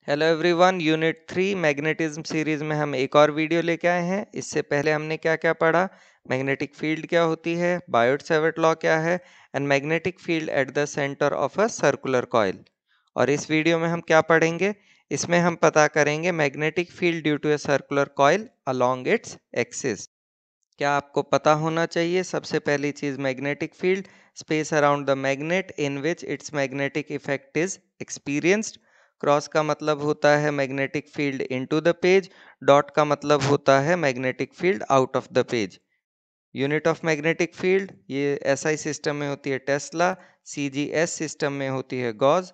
Hello everyone, unit 3 magnetism series में हम एक और वीडियो लेके आए हैं। इससे पहले हमने क्या क्या पढ़ा, मैग्नेटिक फील्ड क्या होती है, बायोट-सैवर्ट लॉ क्या है and magnetic field at the centre of a circular coil. और इस वीडियो में हम क्या पढ़ेंगे, इसमें हम पता करेंगे magnetic field due to a circular coil along its axis. क्या आपको पता होना चाहिए, सबसे पहली चीज magnetic field, space around the magnet in which its magnetic effect is experienced. Cross का मतलब होता है magnetic field into the page, dot का मतलब होता है magnetic field out of the page. Unit of magnetic field, ये एसआई सिस्टम में होती है टेस्ला, सीजीएस सिस्टम में होती है gauss.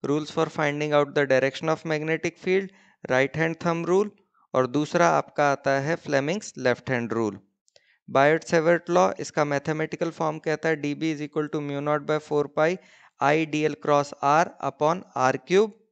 Rules for finding out the direction of magnetic field, right hand thumb rule, और दूसरा आपका आता है Fleming's left hand rule. Biot Savart law, इसका मैथमेटिकल फॉर्म कहता है D B is equal to mu not by 4 pi I D L cross R upon R cube.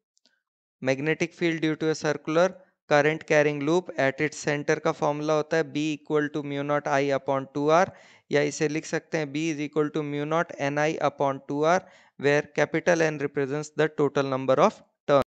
Magnetic field due to a circular current carrying loop at its centre का formula होता है B equal to mu not I upon 2 R, या इसे लिख सकते हैं B is equal to mu not N I upon 2 R, where capital N represents the total number of turn.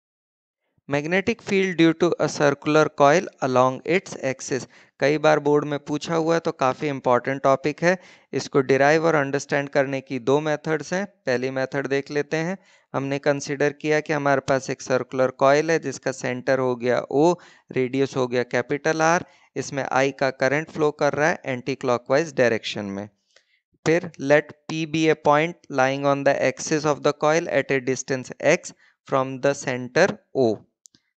Magnetic field due to a circular coil along its axis, कई बार board में पूछा हुआ है तो काफ़ी इंपॉर्टेंट टॉपिक है। इसको डिराइव और अंडरस्टैंड करने की दो मेथड्स हैं। पहली मेथड देख लेते हैं। हमने कंसिडर किया कि हमारे पास एक सर्कुलर कॉइल है जिसका सेंटर हो गया ओ, रेडियस हो गया कैपिटल आर, इसमें आई का करंट फ्लो कर रहा है एंटी क्लॉकवाइज डायरेक्शन में। फिर late P be a point lying on the axis of the coil at a distance x from the center O।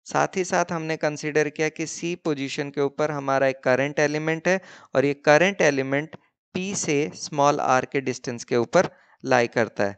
साथ ही साथ हमने कंसीडर किया कि सी पोजीशन के ऊपर हमारा एक करंट एलिमेंट है और ये करंट एलिमेंट पी से स्मॉल आर के डिस्टेंस के ऊपर लाई करता है।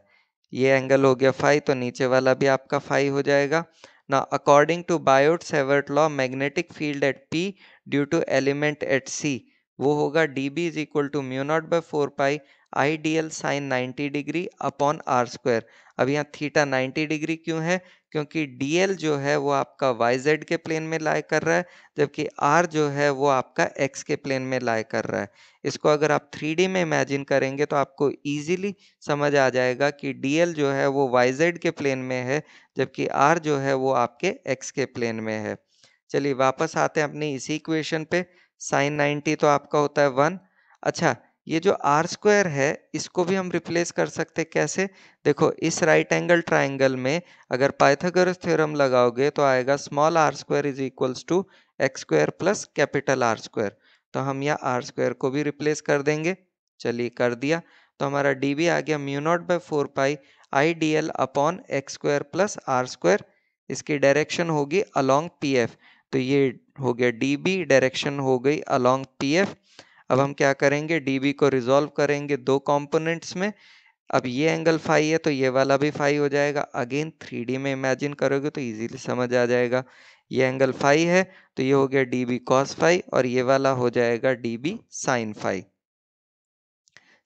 ये एंगल हो गया फाई, तो नीचे वाला भी आपका फाई हो जाएगा। ना according to Biot Savart law, magnetic field at P due to element at C, वो होगा d B is equal to mu not by 4 pi I D l sine 90 degree upon r square. अब यहाँ theta 90 degree क्यों है, क्योंकि dl जो है वो आपका yz के प्लेन में लाई कर रहा है, जबकि r जो है वो आपका x के प्लेन में लाई कर रहा है। इसको अगर आप 3D में इमेजिन करेंगे तो आपको इजीली समझ आ जाएगा कि dl जो है वो yz के प्लेन में है, जबकि r जो है वो आपके x के प्लेन में है। चलिए वापस आते हैं अपनी इसी इक्वेशन पे। साइन 90 तो आपका होता है 1। अच्छा, ये जो आर स्क्वायर है इसको भी हम रिप्लेस कर सकते हैं, कैसे? देखो, इस राइट एंगल ट्राइंगल में अगर पाइथागोरस थ्योरम लगाओगे तो आएगा small are square is equals to x square plus capital R square. तो हम यहाँ आर स्क्वायर को भी रिप्लेस कर देंगे। चलिए कर दिया, तो हमारा डी बी आ गया mu not by 4 pi I D L upon x square plus R square. इसकी डायरेक्शन होगी अलोंग पी एफ, तो ये हो गया डी बी, डायरेक्शन हो गई अलोंग पी एफ। अब हम क्या करेंगे, डी बी को रिजॉल्व करेंगे दो कंपोनेंट्स में। अब ये एंगल फाई है तो ये वाला भी फाई हो जाएगा। अगेन 3D में इमेजिन करोगे तो इजीली समझ आ जाएगा। ये एंगल फाई है तो ये हो गया डी बी कॉस फाई, और ये वाला हो जाएगा D B sine phi.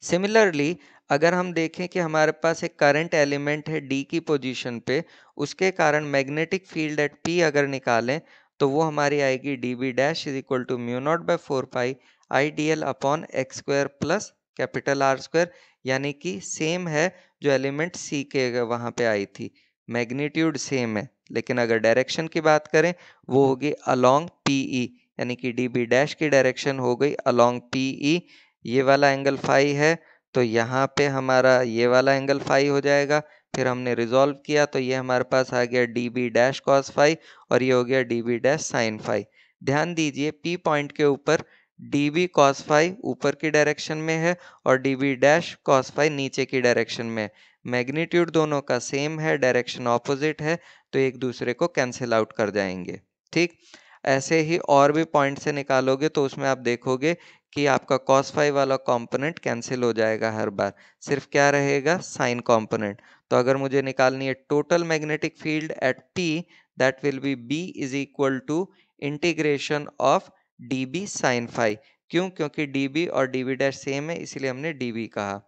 Similarly अगर हम देखें कि हमारे पास एक करंट एलिमेंट है डी की पोजीशन पे, उसके कारण मैग्नेटिक फील्ड एट पी अगर निकालें तो वो हमारी आएगी D B dash is equal to mu not by 4 pi I D L upon x square plus capital R square, यानी कि सेम है जो एलिमेंट सी के वहाँ पे आई थी। मैग्नीट्यूड सेम है, लेकिन अगर डायरेक्शन की बात करें वो होगी अलोंग पी ई, यानी कि डी बी डैश की डायरेक्शन हो गई अलोंग पी ई। ये वाला एंगल फाई है तो यहाँ पे हमारा ये वाला एंगल फाई हो जाएगा। फिर हमने रिजॉल्व किया तो ये हमारे पास आ गया D B dash cos phi, और ये हो गया D B dash sine phi. ध्यान दीजिए पी पॉइंट के ऊपर डी बी कॉस फाई ऊपर की डायरेक्शन में है और D B dash cos phi नीचे की डायरेक्शन में। मैग्नीट्यूड दोनों का सेम है, डायरेक्शन ऑपोजिट है, तो एक दूसरे को कैंसिल आउट कर जाएंगे। ठीक, ऐसे ही और भी पॉइंट से निकालोगे तो उसमें आप देखोगे कि आपका cos फाई वाला कंपोनेंट कैंसिल हो जाएगा हर बार, सिर्फ क्या रहेगा, साइन कंपोनेंट। तो अगर मुझे निकालनी है total magnetic field at P, that will be B is equal to integration of D B sine phi. क्यों? क्योंकि डी बी और डी बी डैश सेम है, इसलिए हमने डी बी कहा।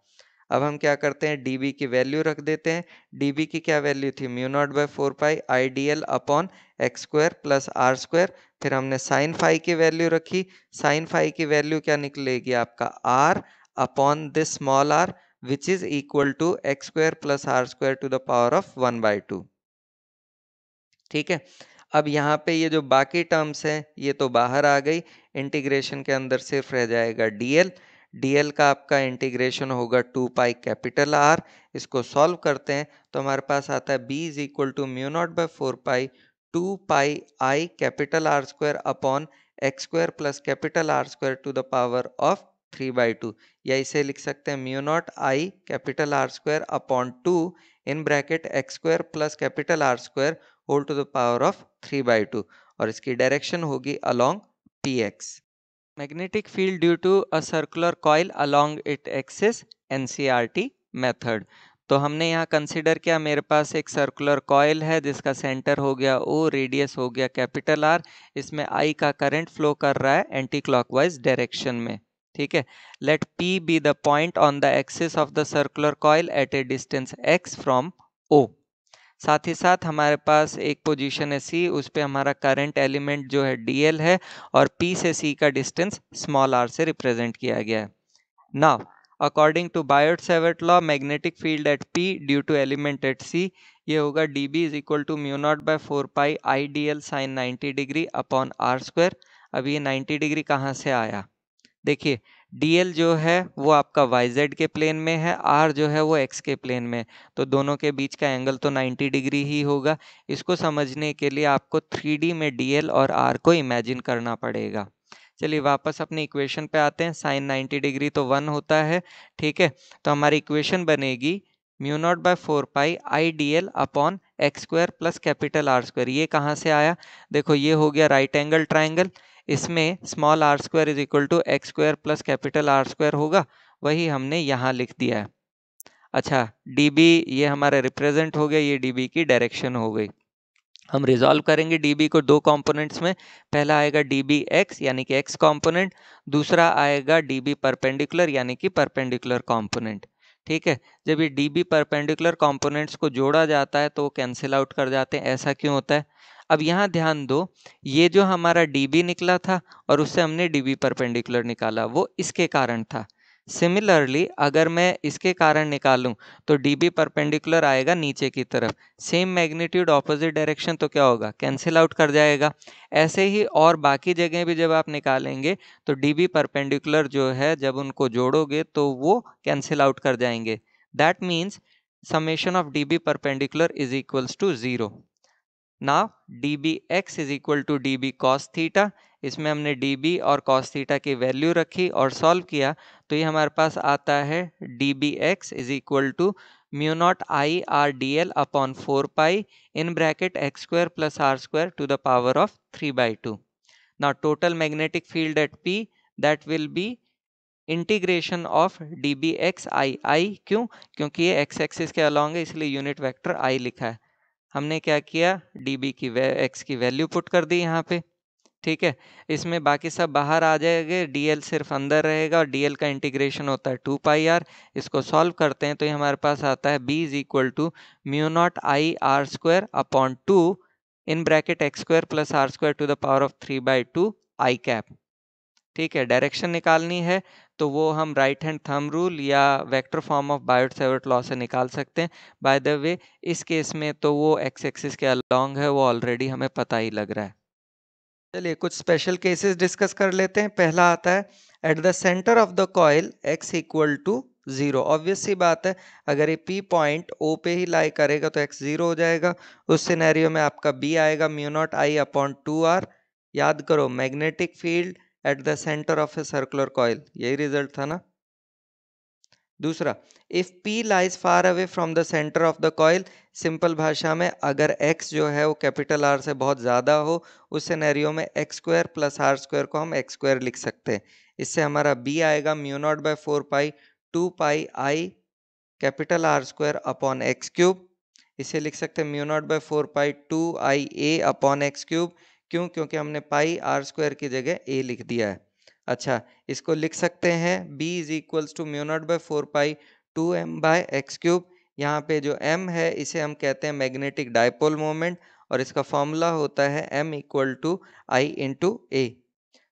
अब हम क्या करते हैं, डी बी की वैल्यू रख देते हैं। डी बी की क्या वैल्यू थी, mu not by 4 pi I D L upon x square plus R square. फिर हमने साइन फाई की वैल्यू रखी। साइन फाई की वैल्यू क्या निकलेगी, आपका R upon this small R which is equal to x square plus R square to the power of 1/2। ठीक है, अब यहाँ पे ये जो बाकी टर्म्स हैं ये तो बाहर आ गई, इंटीग्रेशन के अंदर सिर्फ रह जाएगा डीएल। डीएल का आपका इंटीग्रेशन होगा 2 पाई कैपिटल आर। इसको सॉल्व करते हैं तो हमारे पास आता है b is equal to mu not by 4 pi 2 pi I capital R square upon x square plus capital R square to the power of 3/2, या इसे लिख सकते हैं mu not I capital R square upon 2 in bracket x square plus capital R square whole to the power of 3/2, और इसकी direction होगी along px। Magnetic field due to a circular coil along it axis, NCERT method. तो हमने यहाँ consider किया मेरे पास एक circular coil है जिसका सेंटर हो गया O, रेडियस हो गया कैपिटल R, इसमें I का करंट फ्लो कर रहा है एंटी क्लॉकवाइज डायरेक्शन में। ठीक है, let P be the point on the axis of the circular coil at a distance x from O। साथ ही साथ हमारे पास एक पोजीशन है C, उस पे हमारा करंट एलिमेंट जो है DL है और P से C का डिस्टेंस स्मॉल r से रिप्रेजेंट किया गया है। Now according to Biot Savart law, magnetic field at P due to element at C ये होगा dB is equal to mu not by 4 pi I D l sine 90 degree upon r square. अब ये 90 degree कहाँ से आया? देखिए dl जो है वो आपका yz के प्लेन में है, r जो है वो x के प्लेन में, तो दोनों के बीच का एंगल तो 90 डिग्री ही होगा। इसको समझने के लिए आपको 3D में dl और r को इमेजिन करना पड़ेगा। चलिए वापस अपनी इक्वेशन पे आते हैं। साइन 90 डिग्री तो 1 होता है, ठीक है, तो हमारी इक्वेशन बनेगी mu not by 4 pi I D L upon x square plus capital R square. ये कहाँ से आया? देखो ये हो गया राइट एंगल ट्राइंगल, इसमें small are square is equal to x square plus capital R square होगा, वही हमने यहाँ लिख दिया है। अच्छा dB ये हमारा रिप्रेजेंट हो गया, ये dB की डायरेक्शन हो गई। हम रिजॉल्व करेंगे dB को दो कंपोनेंट्स में, पहला आएगा dB x यानी कि x कंपोनेंट, दूसरा आएगा dB परपेंडिकुलर यानी कि परपेंडिकुलर कंपोनेंट। ठीक है, जब ये dB परपेंडिकुलर कंपोनेंट्स को जोड़ा जाता है तो वो कैंसिल आउट कर जाते हैं। ऐसा क्यों होता है? अब यहाँ ध्यान दो, ये जो हमारा dB निकला था और उससे हमने dB परपेंडिकुलर निकाला, वो इसके कारण था। सिमिलरली अगर मैं इसके कारण निकालूं तो dB परपेंडिकुलर आएगा नीचे की तरफ, सेम मैग्नीट्यूड ऑपोजिट डायरेक्शन, तो क्या होगा? कैंसिल आउट कर जाएगा। ऐसे ही और बाकी जगह भी जब आप निकालेंगे तो dB परपेंडिकुलर जो है जब उनको जोड़ोगे तो वो कैंसिल आउट कर जाएंगे। That means summation of dB perpendicular is equals to 0. Now dBx is equal to dB cos theta, इसमें हमने dB और cos थीटा की वैल्यू रखी और सॉल्व किया तो ये हमारे पास आता है dBx is equal to mu not I R d L upon 4 pi in bracket x square plus R square to the power of 3/2। Now total magnetic field at P that will be integration of dBx I. क्यों? क्योंकि ये x axis के along है इसलिए unit vector i लिखा है। हमने क्या किया? dB की x की वैल्यू पुट कर दी यहाँ पे, ठीक है, इसमें बाकी सब बाहर आ जाएंगे, dl सिर्फ अंदर रहेगा और dl का इंटीग्रेशन होता है 2 पाई r। इसको सॉल्व करते हैं तो ये हमारे पास आता है b is equal to mu not I are square upon 2 in bracket x square plus R square to the power of 3/2 I cap. ठीक है, डायरेक्शन निकालनी है तो वो हम राइट हैंड थंब रूल या vector form of Biot Savart law से निकाल सकते हैं। बाय द वे इस केस में तो वो एक्स एक्सिस के अलोंग है, वो ऑलरेडी हमें पता ही लग रहा है। चलिए कुछ स्पेशल केसेस डिस्कस कर लेते हैं। पहला आता है at the centre of the coil x equal to 0। Obvious सी बात है, अगर ये P पॉइंट O पे ही लाई करेगा तो x 0 हो जाएगा। उस सिनेरियो में आपका B आएगा mu not I upon 2r। याद करो magnetic field at the centre of A circular coil, यही रिजल्ट था ना। दूसरा, if P lies far away from the centre of the coil, simple भाषा में अगर x जो है वो कैपिटल R से बहुत ज़्यादा हो, उस सिनेरियो में x square plus R square को हम एक्स स्क्वायर लिख सकते हैं। इससे हमारा B आएगा mu not by 4 pi 2 pi I capital R square upon x cube. इसे लिख सकते हैं mu not by 4 pi 2 I A upon x cube. क्यों? क्योंकि हमने पाई आर स्क्वायर की जगह ए लिख दिया है। अच्छा, इसको लिख सकते हैं b is equals to mu not by 4 pi 2m by x cube. यहाँ पे जो m है इसे हम कहते हैं मैग्नेटिक डायपोल मोमेंट और इसका फॉर्मूला होता है m equal to I into A.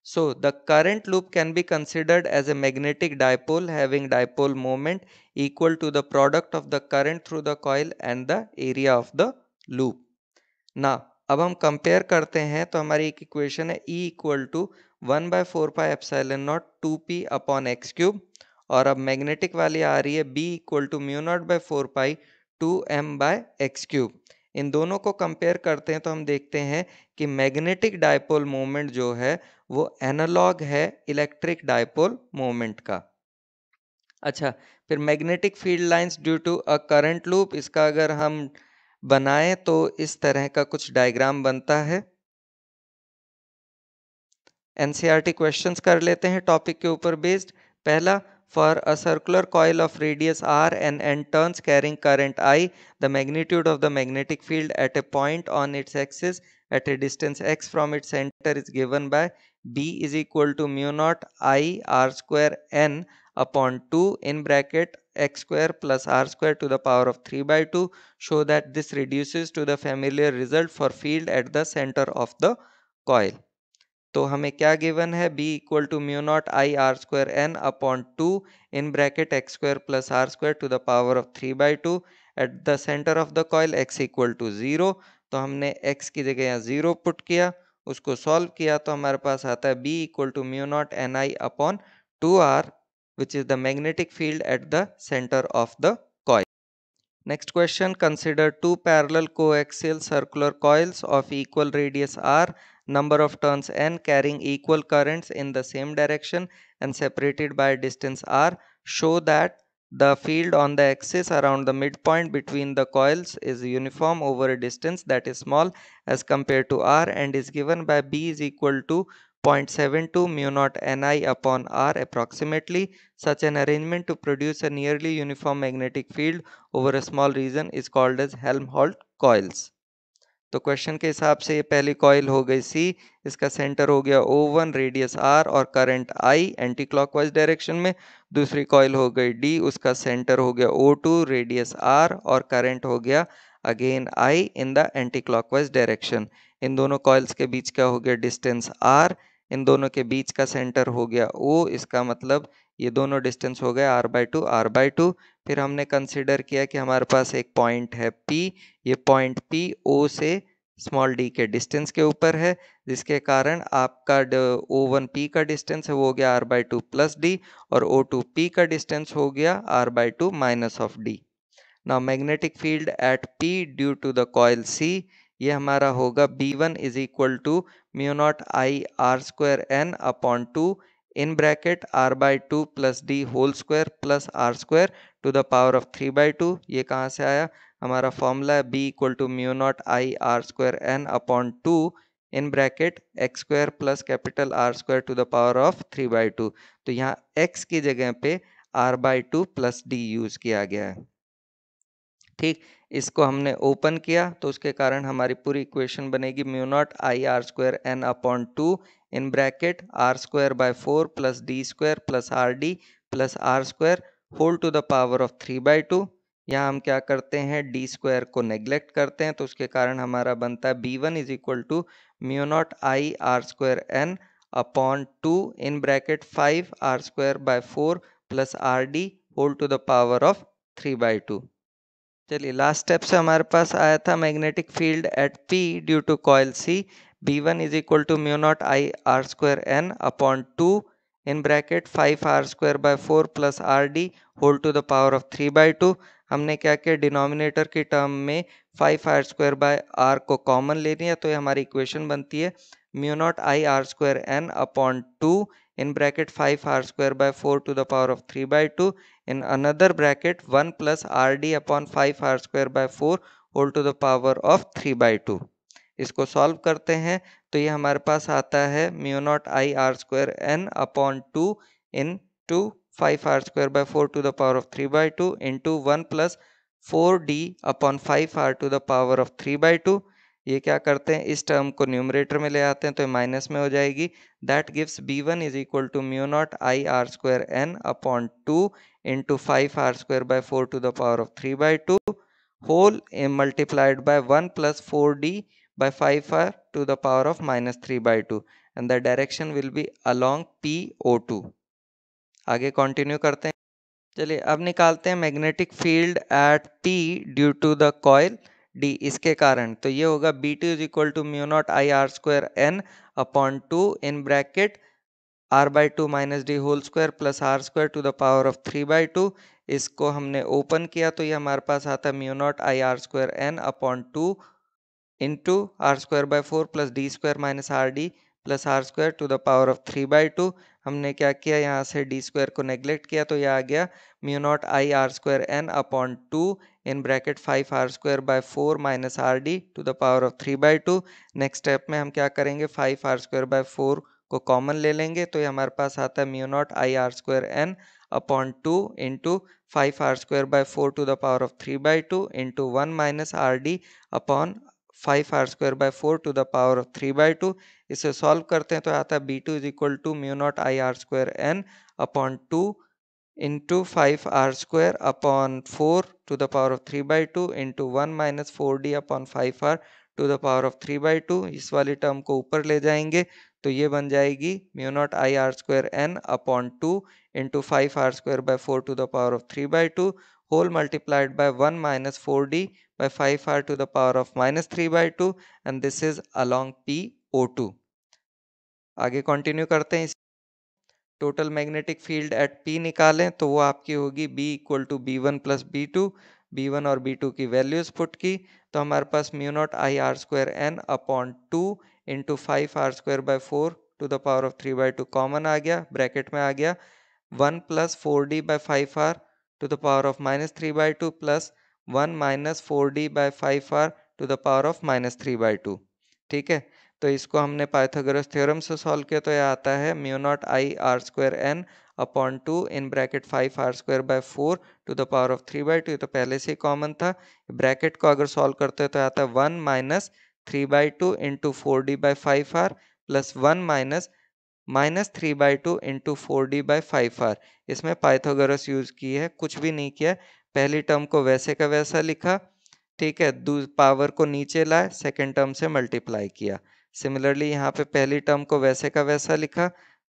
So the current loop can be considered as a magnetic dipole having dipole moment equal to the product of the current through the coil and the area of the loop. Now अब हम compare करते हैं तो हमारी एक equation है E equal to 1/4πε0 2p upon x cube, और अब मैग्नेटिक वाली आ रही है B इक्वल टू μ0/4π 2m/x³। इन दोनों को कंपेयर करते हैं तो हम देखते हैं कि मैग्नेटिक डायपोल मोमेंट जो है वो एनालॉग है इलेक्ट्रिक डायपोल मोमेंट का। अच्छा, फिर magnetic field lines due to a current loop, इसका अगर हम बनाएं तो इस तरह का कुछ डायग्राम बनता है। एनसीईआरटी क्वेश्चंस कर लेते हैं टॉपिक के ऊपर बेस्ड। पहला, for a circular coil of radius r and n turns carrying current I, the magnitude of the magnetic field at a point on its axis at a distance x from its center is given by B is equal to mu naught I r square n upon 2 in bracket x square plus r square to the power of 3 by 2. Show that this reduces to the familiar result for field at the center of the coil. तो हमें क्या given है, B equal to mu not I are square N upon 2 in bracket x square plus R square to the power of 3/2 at the centre of the coil x equal to 0। तो हमने x की जगह यहाँ 0 put किया, उसको solve किया तो हमारे पास आता है B equal to mu not N I upon 2r which is the magnetic field at the centre of the coil. Next question, consider two parallel coaxial circular coils of equal radius r, number of turns n, carrying equal currents in the same direction and separated by a distance r. Show that the field on the axis around the midpoint between the coils is uniform over a distance that is small as compared to r and is given by B is equal to 0.72 mu naught Ni upon r approximately. Such an arrangement to produce a nearly uniform magnetic field over a small region is called as Helmholtz coils. तो question के हिसाब से ये पहली coil हो गई C, इसका centre हो गया O1, रेडियस R और current I anti clockwise direction में। दूसरी कॉइल हो गई D, उसका सेंटर हो गया O2, रेडियस R और करंट हो गया again I in the anti clockwise direction. इन दोनों कॉइल्स के बीच क्या हो गया, डिस्टेंस R, इन दोनों के बीच का सेंटर हो गया O, इसका मतलब ये दोनों डिस्टेंस हो गया r/2 r/2। फिर हमने कंसिडर किया कि हमारे पास एक पॉइंट है P, ये पॉइंट P O से स्मॉल d के डिस्टेंस के ऊपर है, जिसके कारण आपका O1P का डिस्टेंस है वो हो गया r/2 प्लस डी और O2P का डिस्टेंस हो गया r/2 minus of d. Now magnetic field at P due to the coil C, ये हमारा होगा B1 is equal to mu not I are square N upon 2 in bracket r/2 plus d whole square plus R square to the power of 3/2। ये कहाँ से आया, हमारा formula है B equal to mu not I are square N upon 2 in bracket x square plus capital R square to the power of 3/2। तो यहाँ x की जगह पे r/2 प्लस डी यूज किया गया है। ठीक, इसको हमने ओपन किया तो उसके कारण हमारी पूरी इक्वेशन बनेगी mu not I are square N upon 2 in bracket R square by 4 plus d square plus R d plus R square whole to the power of 3/2। यहाँ हम क्या करते हैं, डी स्क्वायर को नेग्लेक्ट करते हैं तो उसके कारण हमारा बनता है B1 is equal to mu not I are square N upon 2 in bracket 5 are square by 4 plus R d whole to the power of 3/2। चलिए लास्ट स्टेप से हमारे पास आया था magnetic field at P due to coil C, B1 is equal to mu not I are square N upon 2 in bracket 5 are square by 4 plus R d whole to the power of 3/2। हमने क्या किया, denominator की term में 5 are square by R को common ले लिया तो ये हमारी इक्वेशन बनती है mu not I are square N upon 2 in bracket 5 r square by 4 to the power of 3/2 in another bracket 1 plus rd upon 5 r square by 4 whole to the power of 3/2। इसको solve करते हैं तो ये हमारे पास आता है mu not I are square N upon 2 into 5 r square by 4 to the power of 3/2 into 1 plus 4d upon 5 r to the power of 3/2। ये क्या करते हैं, इस टर्म को न्यूमरेटर में ले आते हैं तो माइनस में हो जाएगी। That gives B1 is equal to mu not I are square N upon 2 into 5 are square by 4 to the power of 3/2 whole multiplied by 1 plus 4d by 5r to the power of minus 3/2 and the direction will be along PO2। आगे continue करते हैं। चलिए अब निकालते हैं magnetic field at P due to the coil D इसके कारण, तो ये होगा B2 is equal to mu not I are square N upon 2 in bracket r by 2 minus d whole square plus R square to the power of 3/2। इसको हमने open किया तो ये हमारे पास आता है mu not I are square N upon 2 into R square by 4 plus d square minus R d plus R square to the power of 3/2। हमने क्या किया, यहाँ से डी स्क्वायर को नेग्लेक्ट किया तो ये आ गया mu not I are square N upon 2 in bracket 5 are square by 4 minus R d to the power of 3/2। Next step में हम क्या करेंगे, 5 आर स्क्वायर बाय 4 को कॉमन ले लेंगे तो ये हमारे पास आता है mu not I are square N upon 2 into 5 are square by 4 to the power of 3/2 into 1 minus R d upon 5 are square by 4 to the power of 3/2। इसे सॉल्व करते हैं तो आता है B2 is equal to mu not I are square N upon 2 into 5 are square upon 4 to the power of 3/2 into 1 minus 4d upon 5 R to the power of 3/2। इस वाली term को ऊपर ले जाएंगे तो ये बन जाएगी mu not I are square N upon 2 into 5 are square by 4 to the power of 3/2 whole multiplied by 1 minus 4d by 5r to the power of minus 3/2 and this is along PO2। आगे continue करते हैं। Total magnetic field at P निकालें तो वो आपकी होगी B equal to B1 plus B2। B1 और B2 की वैल्यूज पुट की तो हमारे पास mu not I are square N upon 2 into 5 are square by 4 to the power of 3/2 common आ गया, ब्रैकेट में आ गया 1 plus 4d by 5r to the power of minus 3/2 plus 1 minus 4d by 5r to the power of minus 3/2। ठीक है, तो इसको हमने पाइथागोरस थ्योरम से सॉल्व किया तो यह आता है mu not I are square N upon 2 in bracket 5 are square by 4 to the power of 3/2। तो पहले से ही कॉमन था, ब्रैकेट को अगर सॉल्व करते हैं तो आता है 1 minus 3/2 into 4d by 5r plus 1 minus minus 3/2 into 4d by 5r। इसमें पाइथागोरस यूज की है, कुछ भी नहीं किया, पहली टर्म को वैसे का वैसा लिखा, ठीक है, पावर को नीचे लाए, सेकेंड टर्म से मल्टीप्लाई किया। सिमिलरली यहाँ पे पहली टर्म को वैसे का वैसा लिखा,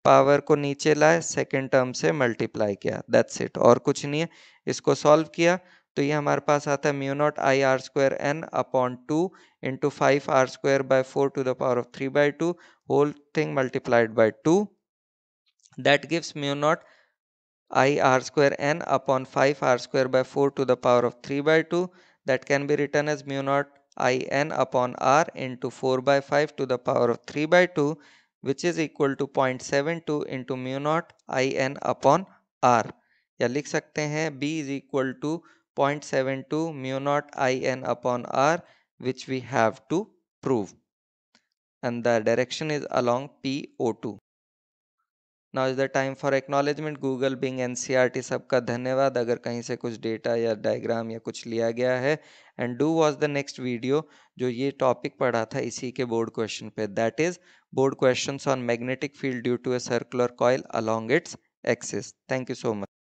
पावर को नीचे लाए, सेकेंड टर्म से मल्टीप्लाई किया, दैट्स इट, और कुछ नहीं है। इसको सॉल्व किया तो ये हमारे पास आता है mu not I are square N upon 2 into 5 are square by 4 to the power of 3/2 whole thing multiplied by 2, that gives mu not I r square n upon 5 r square by 4 to the power of 3/2 that can be written as mu naught I n upon r into 4 by 5 to the power of 3/2 which is equal to 0.72 into mu naught I n upon r। या लिख सकते हैं B is equal to 0.72 mu naught I n upon r which we have to prove and the direction is along PO2। Now is the time for acknowledgement. Google, Bing, NCERT सबका धन्यवाद अगर कहीं से कुछ डेटा या diagram या कुछ लिया गया है। And do watch the next video जो ये टॉपिक पढ़ा था इसी के बोर्ड क्वेश्चन पे, that is board questions on magnetic field due to a circular coil along its axis. Thank you so much.